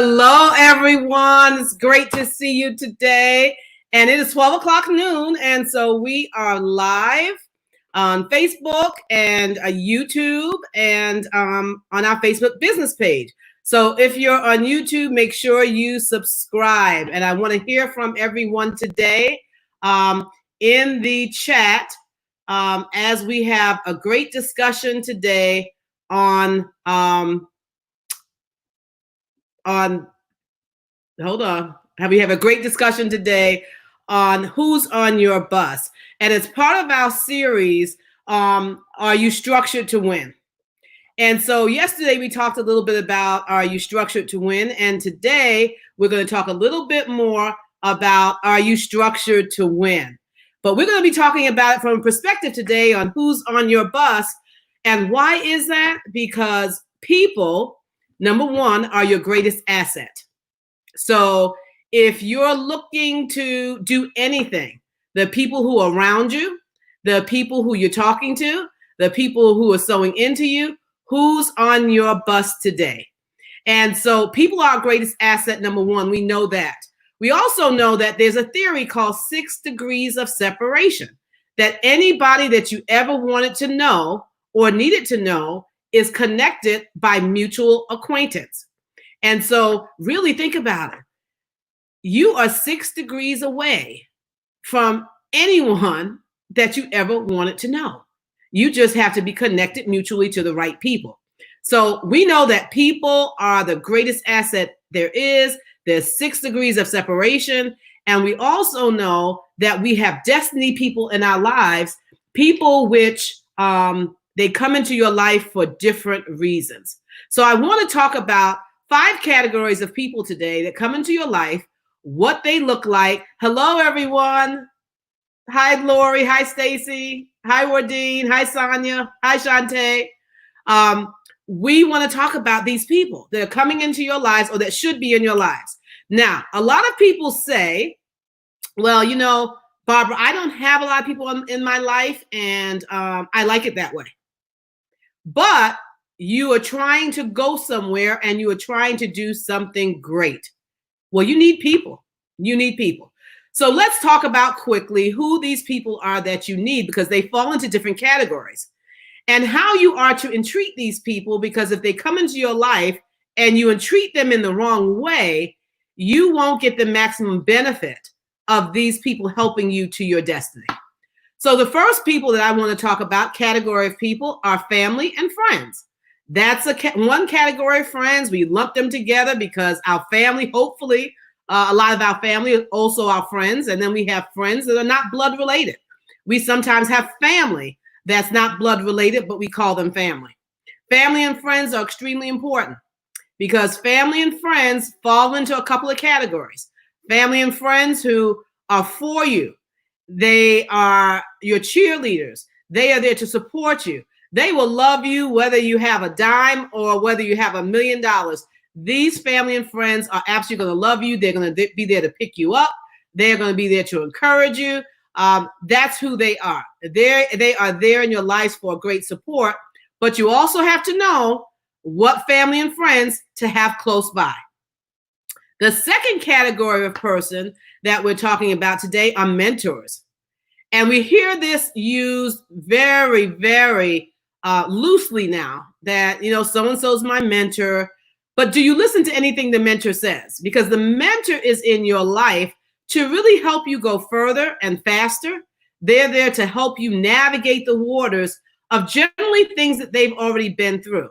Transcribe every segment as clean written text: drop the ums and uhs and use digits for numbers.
Hello, everyone. It's great to see you today. And it is 12 o'clock noon. And so we are live on Facebook and YouTube and on our Facebook business page. So if you're on YouTube, make sure you subscribe. And I want to hear from everyone today in the chat as we have a great discussion today on hold on. We have a great discussion today on who's on your bus. And as part of our series, are you structured to win? And so yesterday we talked a little bit about are you structured to win? And today we're going to talk a little bit more about are you structured to win? But we're going to be talking about it from a perspective today on who's on your bus. And why is that? Because people, number one, are your greatest asset. So if you're looking to do anything, the people who are around you, the people who you're talking to, the people who are sewing into you, who's on your bus today? And so people are our greatest asset, number one. We know that. We also know that there's a theory called 6 degrees of separation, that anybody that you ever wanted to know or needed to know is connected by mutual acquaintance. And so really think about it. You are 6 degrees away from anyone that you ever wanted to know. You just have to be connected mutually to the right people. So we know that people are the greatest asset there is. There's 6 degrees of separation. And we also know that we have destiny people in our lives, people which they come into your life for different reasons. So I want to talk about 5 categories of people today that come into your life, what they look like. Hello, everyone. Hi, Lori. Hi, Stacy. Hi, Wardine. Hi, Sonia. Hi, Shantae. We want to talk about these people that are coming into your lives or that should be in your lives. Now, a lot of people say, well, you know, Barbara, I don't have a lot of people in my life, and I like it that way. But you are trying to go somewhere and you are trying to do something great. Well, you need people. You need people. So let's talk about quickly who these people are that you need, because they fall into different categories, and how you are to entreat these people, because if they come into your life and you entreat them in the wrong way, you won't get the maximum benefit of these people helping you to your destiny. So the first people that I want to talk about, category of people, are family and friends. That's one category of friends. We lump them together because our family, hopefully, a lot of our family is also our friends. And then we have friends that are not blood related. We sometimes have family that's not blood related, but we call them family. Family and friends are extremely important because family and friends fall into a couple of categories. Family and friends who are for you. They are your cheerleaders. They are there to support you. They will love you whether you have a dime or whether you have $1 million. These family and friends are absolutely going to love you. They're going to be there to pick you up. They're going to be there to encourage you. That's who they are. They are there in your lives for great support. But you also have to know what family and friends to have close by. The second category of person that we're talking about today are mentors. And we hear this used very, very loosely now, that, you know, so-and-so is my mentor. But do you listen to anything the mentor says? Because the mentor is in your life to really help you go further and faster. They're there to help you navigate the waters of generally things that they've already been through.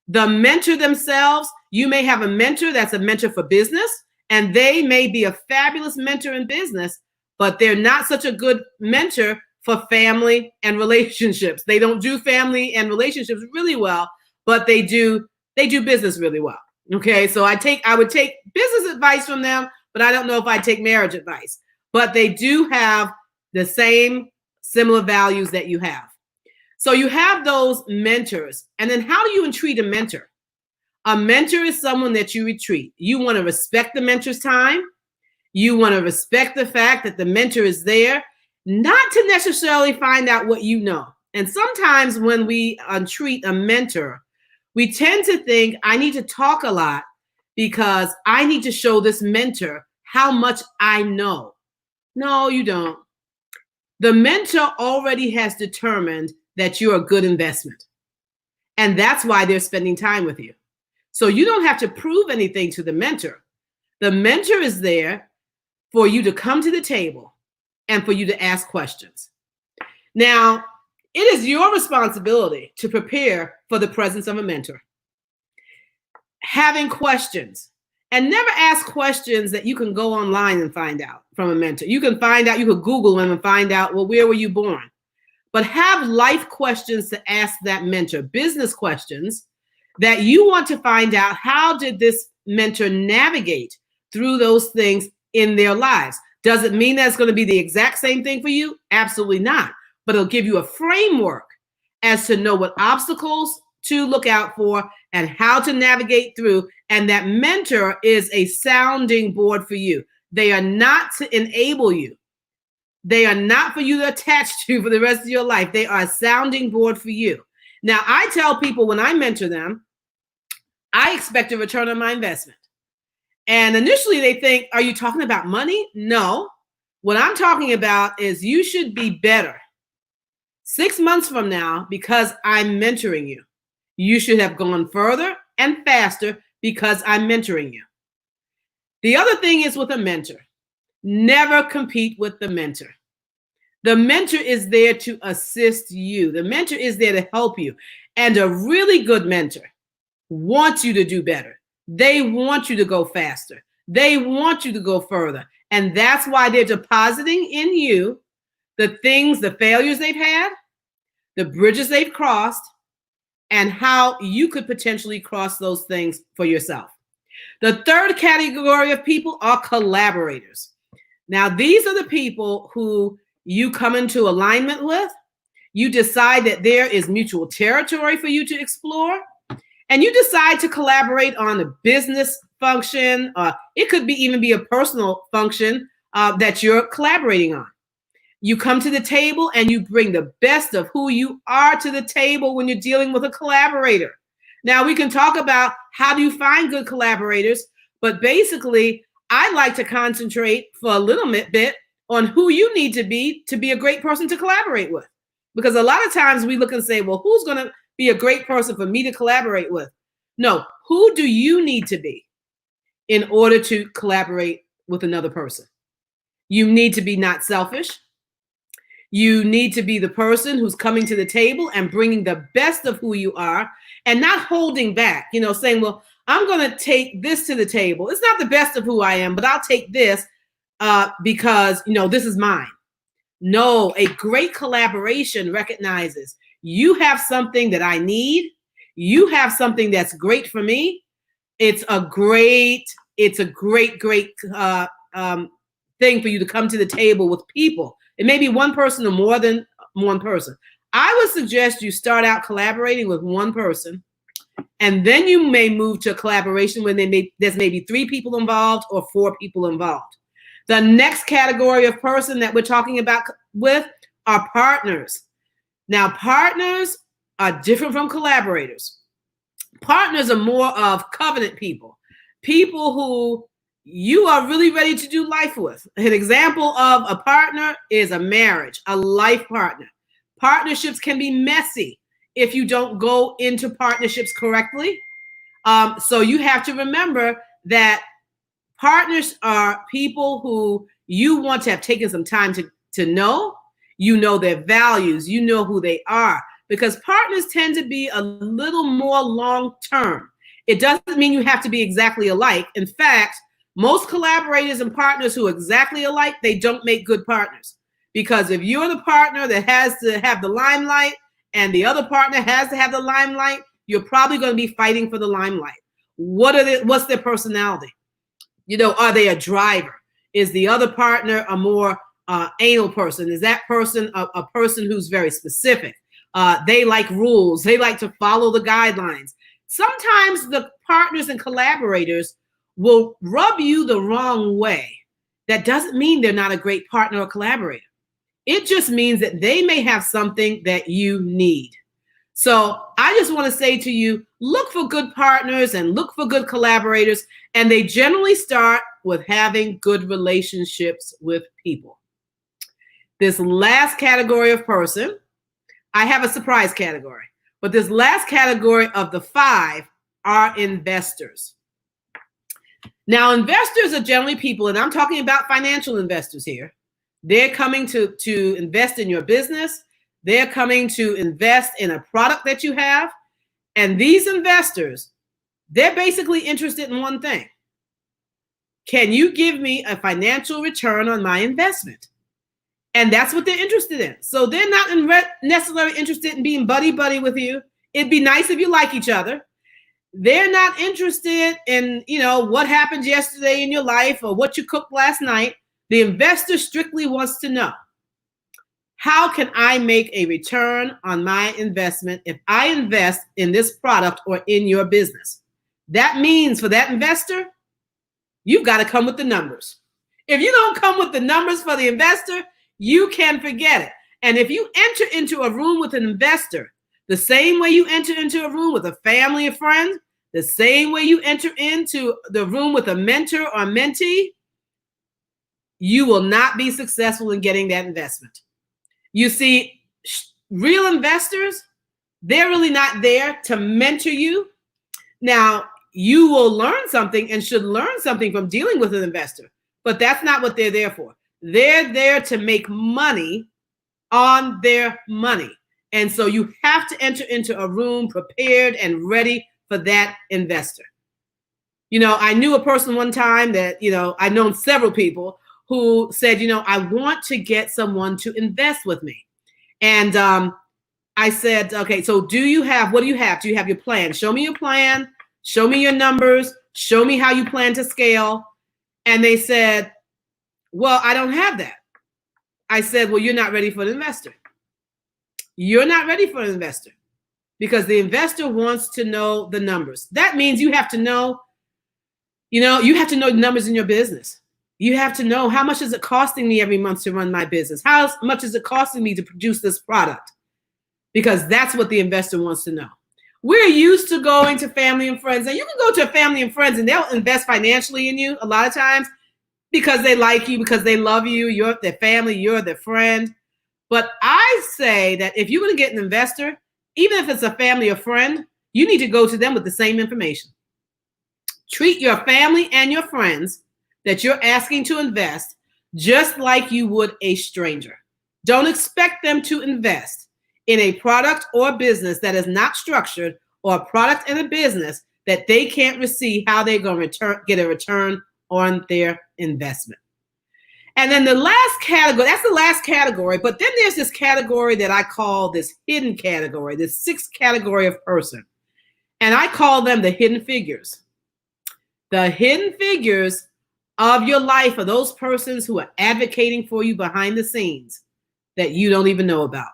The mentor themselves, you may have a mentor that's a mentor for business, and they may be a fabulous mentor in business, but they're not such a good mentor for family and relationships. They don't do family and relationships really well, but they do business really well. Okay, so I would take business advice from them, but I don't know if I take marriage advice. But they do have the same similar values that you have. So you have those mentors. And then how do you entreat a mentor? A mentor is someone that you entreat. You want to respect the mentor's time. You want to respect the fact that the mentor is there, not to necessarily find out what you know. And sometimes when we entreat a mentor, we tend to think, I need to talk a lot because I need to show this mentor how much I know. No, you don't. The mentor already has determined that you're a good investment. And that's why they're spending time with you. So you don't have to prove anything to the mentor. The mentor is there for you to come to the table and for you to ask questions. Now, it is your responsibility to prepare for the presence of a mentor. Having questions, and never ask questions that you can go online and find out from a mentor. You can find out, you could Google them and find out, well, where were you born? But have life questions to ask that mentor, business questions that you want to find out, how did this mentor navigate through those things in their lives? Does it mean that's going to be the exact same thing for you? Absolutely not. But it'll give you a framework as to know what obstacles to look out for and how to navigate through. And that mentor is a sounding board for you. They are not to enable you. They are not for you to attach to for the rest of your life. They are a sounding board for you. Now, I tell people when I mentor them, I expect a return on my investment. And initially they think, are you talking about money? No. What I'm talking about is you should be better 6 months from now because I'm mentoring you. You should have gone further and faster because I'm mentoring you. The other thing is with a mentor, never compete with the mentor. The mentor is there to assist you. The mentor is there to help you. And a really good mentor wants you to do better. They want you to go faster. They want you to go further. And that's why they're depositing in you the things, the failures they've had, the bridges they've crossed, and how you could potentially cross those things for yourself. The third category of people are collaborators. Now, these are the people who you come into alignment with. You decide that there is mutual territory for you to explore, and you decide to collaborate on a business function. It could even be a personal function that you're collaborating on. You come to the table and you bring the best of who you are to the table when you're dealing with a collaborator. Now, we can talk about how do you find good collaborators, but basically, I like to concentrate for a little bit on who you need to be a great person to collaborate with. Because a lot of times we look and say, well, who's going to be a great person for me to collaborate with? No, who do you need to be in order to collaborate with another person? You need to be not selfish. You need to be the person who's coming to the table and bringing the best of who you are and not holding back, saying, well, I'm going to take this to the table. It's not the best of who I am, but I'll take this because, this is mine. No, a great collaboration recognizes you have something that I need. You have something that's great for me. It's a great thing for you to come to the table with people. It may be one person or more than one person. I would suggest you start out collaborating with one person, and then you may move to a collaboration when there's maybe 3 people involved or 4 people involved. The next category of person that we're talking about with are partners. Now, partners are different from collaborators. Partners are more of covenant people who you are really ready to do life with. An example of a partner is a marriage, a life partner. Partnerships can be messy if you don't go into partnerships correctly. So you have to remember that partners are people who you want to have taken some time to know. You know their values. You know who they are. Because partners tend to be a little more long-term. It doesn't mean you have to be exactly alike. In fact, most collaborators and partners who are exactly alike, they don't make good partners. Because if you're the partner that has to have the limelight and the other partner has to have the limelight, you're probably going to be fighting for the limelight. What's their personality? Are they a driver? Is the other partner a more anal person? Is that person a person who's very specific? They like rules. They like to follow the guidelines. Sometimes the partners and collaborators will rub you the wrong way. That doesn't mean they're not a great partner or collaborator. It just means that they may have something that you need. So I just want to say to you, look for good partners and look for good collaborators. And they generally start with having good relationships with people. This last category of person, I have a surprise category, but this last category of the 5 are investors. Now, investors are generally people, and I'm talking about financial investors here. They're coming to invest in your business. They're coming to invest in a product that you have. And these investors, they're basically interested in one thing. Can you give me a financial return on my investment? And that's what they're interested in. So they're not necessarily interested in being buddy-buddy with you. It'd be nice if you like each other. They're not interested in, what happened yesterday in your life or what you cooked last night. The investor strictly wants to know, how can I make a return on my investment if I invest in this product or in your business? That means for that investor, you've got to come with the numbers. If you don't come with the numbers for the investor, you can forget it. And if you enter into a room with an investor, the same way you enter into a room with a family or friend, the same way you enter into the room with a mentor or mentee, you will not be successful in getting that investment. You see, real investors, they're really not there to mentor you. Now, you will learn something and should learn something from dealing with an investor, but that's not what they're there for. They're there to make money on their money. And so you have to enter into a room prepared and ready for that investor. I knew a person one time that, I've known several people who said, I want to get someone to invest with me. And I said, okay, so what do you have? Do you have your plan? Show me your plan. Show me your numbers. Show me how you plan to scale. And they said, well, I don't have that. I said, well, you're not ready for an investor. You're not ready for an investor because the investor wants to know the numbers. That means you have to know, you have to know the numbers in your business. You have to know, how much is it costing me every month to run my business? How much is it costing me to produce this product? Because that's what the investor wants to know. We're used to going to family and friends, and you can go to a family and friends and they'll invest financially in you a lot of times because they like you, because they love you, you're their family, you're their friend. But I say that if you're going to get an investor, even if it's a family or friend, you need to go to them with the same information. Treat your family and your friends that you're asking to invest just like you would a stranger. Don't expect them to invest in a product or business that is not structured, or a product and a business that they can't receive how they're going to get a return on their investment. And then the last category, that's the last category, but then there's this category that I call this hidden category, this 6th category of person. And I call them the hidden figures. The hidden figures of your life are those persons who are advocating for you behind the scenes that you don't even know about.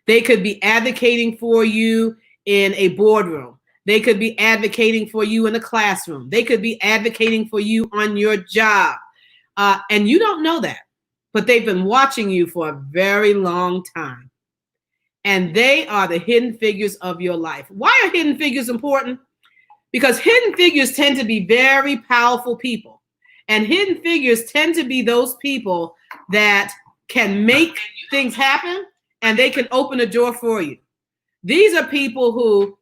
They could be advocating for you in a boardroom. They could be advocating for you in a classroom. They could be advocating for you on your job. And you don't know that, but they've been watching you for a very long time. And they are the hidden figures of your life. Why are hidden figures important? Because hidden figures tend to be very powerful people. And hidden figures tend to be those people that can make things happen and they can open a door for you. These are people who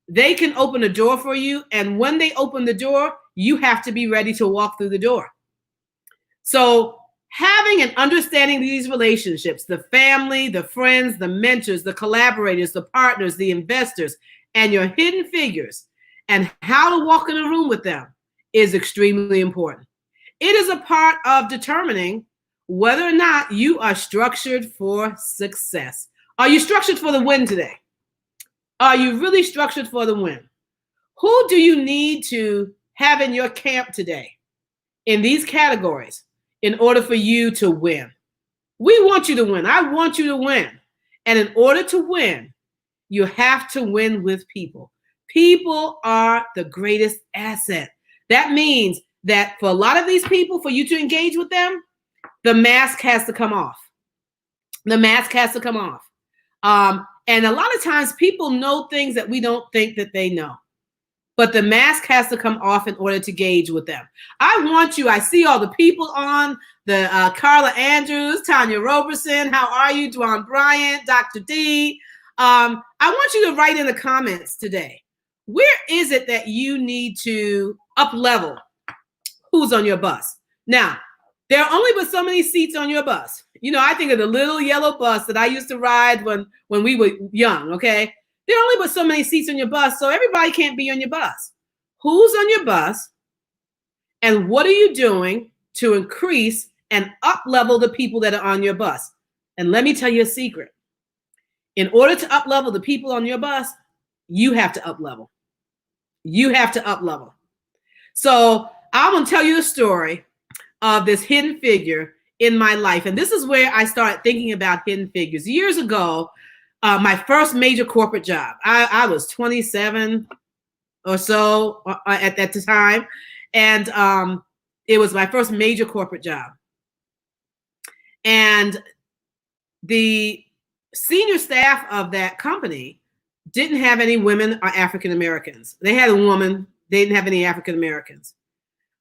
they can open a door for you. And when they open the door, you have to be ready to walk through the door. So having and understanding these relationships, the family, the friends, the mentors, the collaborators, the partners, the investors, and your hidden figures, and how to walk in a room with them is extremely important. It is a part of determining whether or not you are structured for success. Are you structured for the win today? Are you really structured for the win? Who do you need to have in your camp today in these categories in order for you to win? We want you to win. I want you to win. And in order to win, you have to win with people. People are the greatest asset. That means that for a lot of these people, for you to engage with them, the mask has to come off. The mask has to come off. And a lot of times people know things that we don't think that they know. But the mask has to come off in order to gauge with them. I see all the people on the Carla Andrews, Tanya Roberson. How are you? Dwan Bryant, Dr. D. I want you to write in the comments today. Where is it that you need to up level? Who's on your bus? Now, there are only but so many seats on your bus. You know, I think of the little yellow bus that I used to ride when we were young, okay? There are only but so many seats on your bus, so everybody can't be on your bus. Who's on your bus, and what are you doing to increase and up level the people that are on your bus? And let me tell you a secret. In order to up level the people on your bus, you have to up level. You have to up level. So I'm going to tell you the story of this hidden figure in my life. And this is where I started thinking about hidden figures. Years ago, my first major corporate job, I was 27 or so at that time. And it was my first major corporate job. And the senior staff of that company didn't have any women or African Americans. They had a woman. They didn't have any African Americans.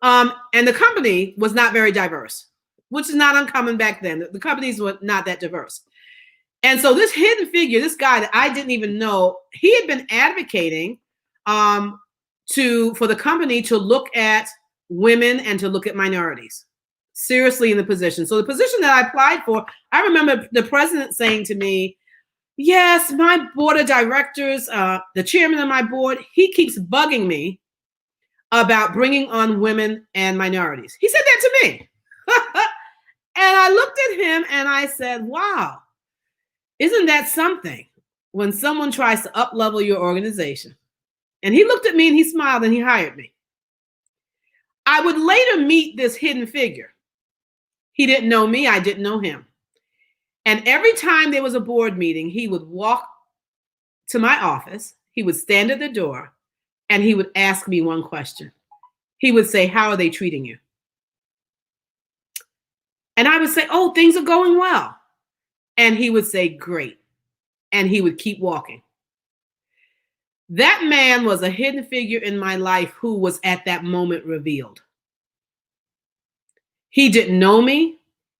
And the company was not very diverse, which is not uncommon back then. The companies were not that diverse. And so this hidden figure, this guy that I didn't even know, he had been advocating for the company to look at women and to look at minorities seriously in the position. So the position that I applied for, I remember the president saying to me, yes, my board of directors, the chairman of my board, he keeps bugging me about bringing on women and minorities. He said that to me. And I looked at him and I said, wow, isn't that something when someone tries to up level your organization? And he looked at me and he smiled and he hired me. I would later meet this hidden figure. He didn't know me. I didn't know him. And every time there was a board meeting, he would walk to my office. He would stand at the door and he would ask me one question. He would say, how are they treating you? And I would say, oh, things are going well. And he would say, great. And he would keep walking. That man was a hidden figure in my life who was at that moment revealed. He didn't know me.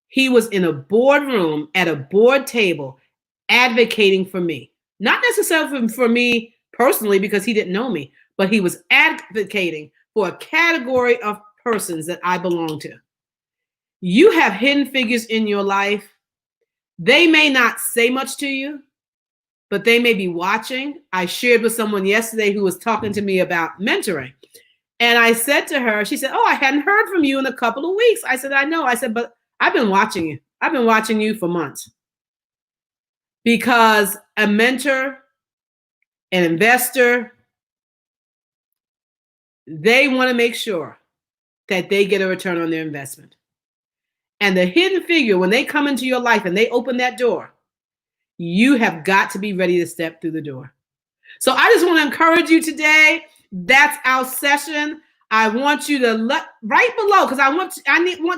He was in a boardroom at a board table advocating for me. Not necessarily for me personally because he didn't know me, but he was advocating for a category of persons that I belong to. You have hidden figures in your life. They may not say much to you, but they may be watching. I shared with someone yesterday who was talking to me about mentoring. And I said to her, she said, oh, I hadn't heard from you in a couple of weeks. I said, I know. I said, but I've been watching you. I've been watching you for months. Because a mentor, an investor, they want to make sure that they get a return on their investment. And the hidden figure, when they come into your life and they open that door, you have got to be ready to step through the door. So I just want to encourage you today. That's our session. I want you to right below, because I want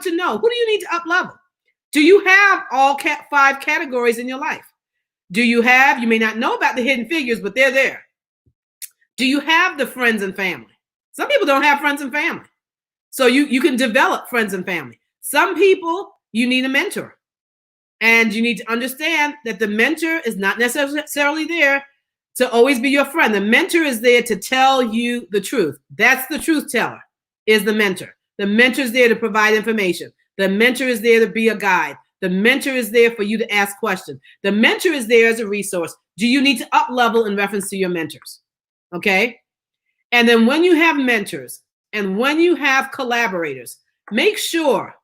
to know, who do you need to up level? Do you have all 5 categories in your life? Do you have, you may not know about the hidden figures, but they're there. Do you have the friends and family? Some people don't have friends and family. So you can develop friends and family. Some people, you need a mentor. And you need to understand that the mentor is not necessarily there to always be your friend. The mentor is there to tell you the truth. That's the truth teller, is the mentor. The mentor is there to provide information. The mentor is there to be a guide. The mentor is there for you to ask questions. The mentor is there as a resource. Do you need to up level in reference to your mentors? Okay. And then when you have mentors and when you have collaborators, make sure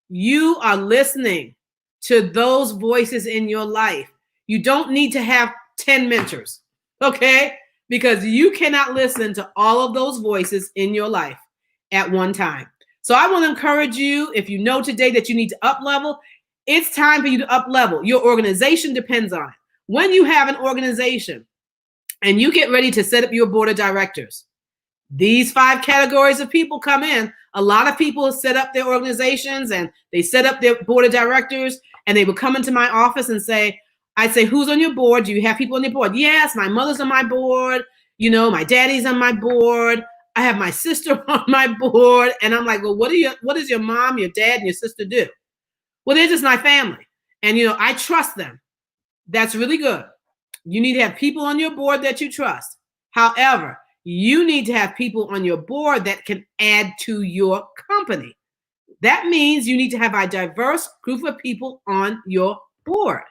you are listening to those voices in your life. You don't need to have 10 mentors, okay? Because you cannot listen to all of those voices in your life at one time. So I want to encourage you, if you know today that you need to up level, it's time for you to up level. Your organization depends on it. When you have an organization and you get ready to set up your board of directors, these 5 categories of people come in. A lot of people set up their organizations and they set up their board of directors, and they would come into my office and say, I say, who's on your board? Do you have people on your board? Yes, my mother's on my board. You know, my daddy's on my board. I have my sister on my board. And I'm like, well, what does your mom, your dad, and your sister do? Well, they're just my family. And, you know, I trust them. That's really good. You need to have people on your board that you trust. However, you need to have people on your board that can add to your company. That means you need to have a diverse group of people on your board.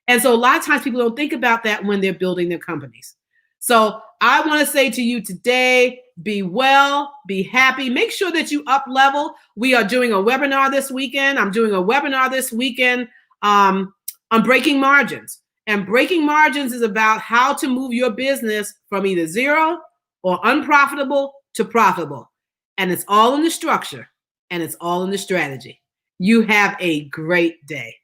And so a lot of times people don't think about that when they're building their companies. So I want to say to you today, be well, be happy. Make sure that you up level. We are doing a webinar this weekend. I'm doing a webinar this weekend on breaking margins. And breaking margins is about how to move your business from either zero or unprofitable to profitable. And it's all in the structure and it's all in the strategy. You have a great day.